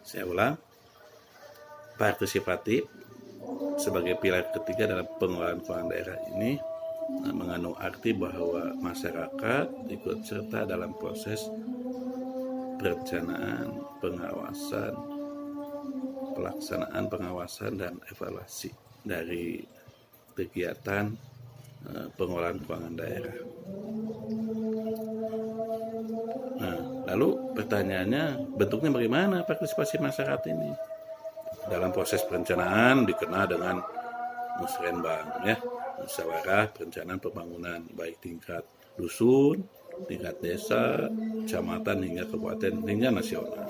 Saya ulang, partisipatif sebagai pilar ketiga dalam pengelolaan keuangan daerah ini mengandung arti bahwa masyarakat ikut serta dalam proses perencanaan, pengawasan, pelaksanaan pengawasan dan evaluasi dari kegiatan pengelolaan keuangan daerah. Nah, lalu pertanyaannya, bentuknya bagaimana partisipasi masyarakat ini? Dalam proses perencanaan dikenal dengan musrenbang, ya, musyawarah perencanaan pembangunan baik tingkat dusun, tingkat desa, kecamatan hingga kabupaten hingga nasional.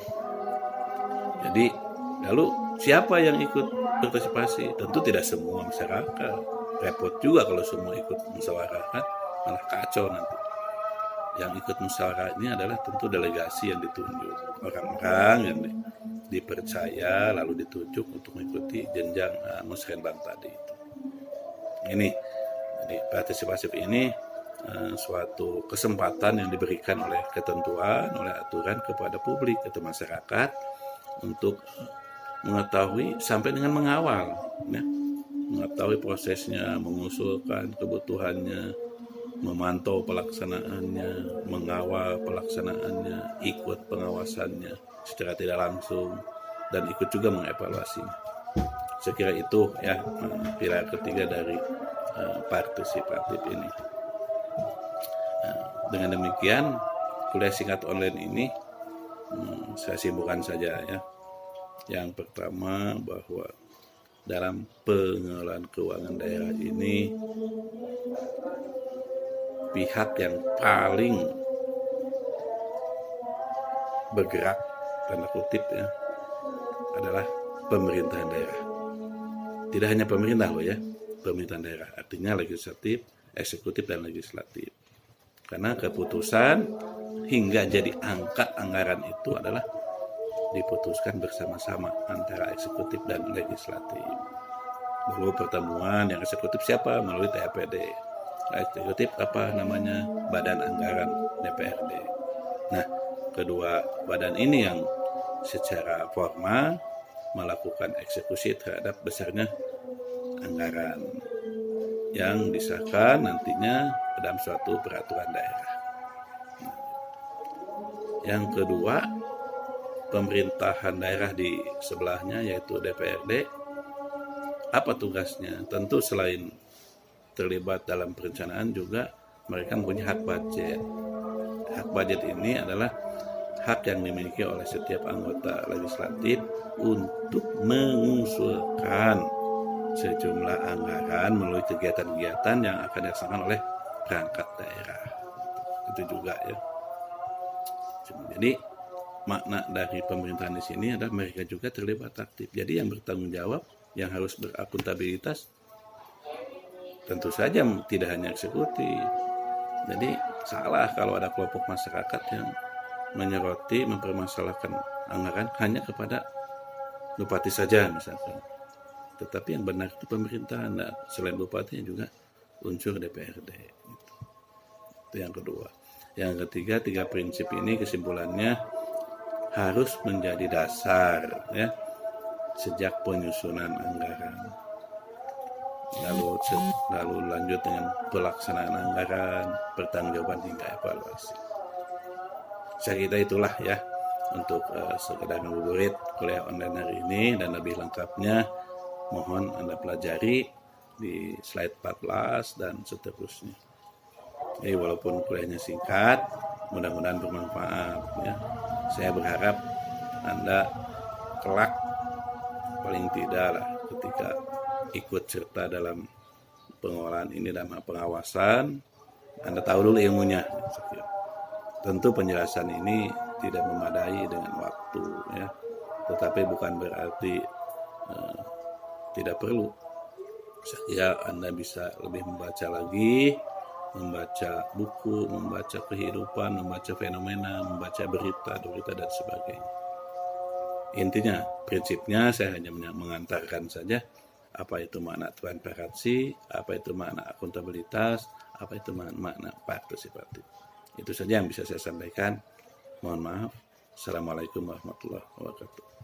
Jadi lalu siapa yang ikut partisipasi? Tentu tidak semua masyarakat. Repot juga kalau semua ikut musyawarah, kan malah kacau nanti. Yang ikut musyawarah ini adalah tentu delegasi yang ditunjuk, orang-orang yang dipercaya lalu ditunjuk untuk mengikuti jenjang musrenbang tadi itu. Ini jadi partisipasi ini suatu kesempatan yang diberikan oleh ketentuan, oleh aturan kepada publik atau masyarakat untuk mengetahui sampai dengan mengawal, ya, mengetahui prosesnya, mengusulkan kebutuhannya, memantau pelaksanaannya, mengawal pelaksanaannya, ikut pengawasannya secara tidak langsung, dan ikut juga mengevaluasinya. Saya kira itu ya pilar ketiga dari partisipatif ini. Dengan demikian kuliah singkat online ini saya simpulkan saja ya. Yang pertama bahwa dalam pengelolaan keuangan daerah ini pihak yang paling bergerak tanda kutip ya adalah pemerintahan daerah. Tidak hanya pemerintah loh ya, pemerintahan daerah artinya legislatif, eksekutif dan legislatif. Karena keputusan hingga jadi angka anggaran itu adalah diputuskan bersama-sama antara eksekutif dan legislatif. Dulu pertemuan yang eksekutif siapa? Melalui TAPD. Eksekutif apa namanya? Badan Anggaran DPRD. Nah, kedua badan ini yang secara formal melakukan eksekusi terhadap besarnya anggaran yang disahkan nantinya dalam suatu peraturan daerah. Yang kedua, pemerintahan daerah di sebelahnya yaitu DPRD. Apa tugasnya? Tentu selain terlibat dalam perencanaan juga mereka mempunyai hak budget. Hak budget ini adalah hak yang dimiliki oleh setiap anggota legislatif untuk mengusulkan sejumlah anggaran melalui kegiatan-kegiatan yang akan dilaksanakan oleh perangkat daerah. Itu juga ya. Jadi makna dari pemerintahan di sini adalah mereka juga terlibat aktif. Jadi yang bertanggung jawab, yang harus berakuntabilitas, tentu saja tidak hanya eksekutif. Jadi salah kalau ada kelompok masyarakat yang menyoroti, mempermasalahkan anggaran hanya kepada bupati saja misalkan. Tetapi yang benar itu pemerintahan, nah, selain bupatinya juga unsur DPRD. Itu yang kedua. Yang ketiga, tiga prinsip ini kesimpulannya harus menjadi dasar ya sejak penyusunan anggaran. Lalu lanjut dengan pelaksanaan anggaran, pertanggungjawaban hingga evaluasi. Saya kira itulah ya untuk sekedar ngabuburit kuliah online hari ini, dan lebih lengkapnya mohon Anda pelajari di slide 14 dan seterusnya. Jadi walaupun kuliahnya singkat, mudah-mudahan bermanfaat ya. Saya berharap Anda kelak paling tidak lah ketika ikut serta dalam pengelolaan ini dalam pengawasan, Anda tahu dulu ilmunya. Tentu penjelasan ini tidak memadai dengan waktu ya, tetapi bukan berarti tidak perlu. Saya kira Anda bisa lebih membaca lagi, membaca buku, membaca kehidupan, membaca fenomena, membaca berita dan sebagainya. Intinya, prinsipnya saya hanya mengantarkan saja apa itu makna transparansi, apa itu makna akuntabilitas, apa itu makna partisipatif. Itu saja yang bisa saya sampaikan. Mohon maaf. Assalamualaikum warahmatullahi wabarakatuh.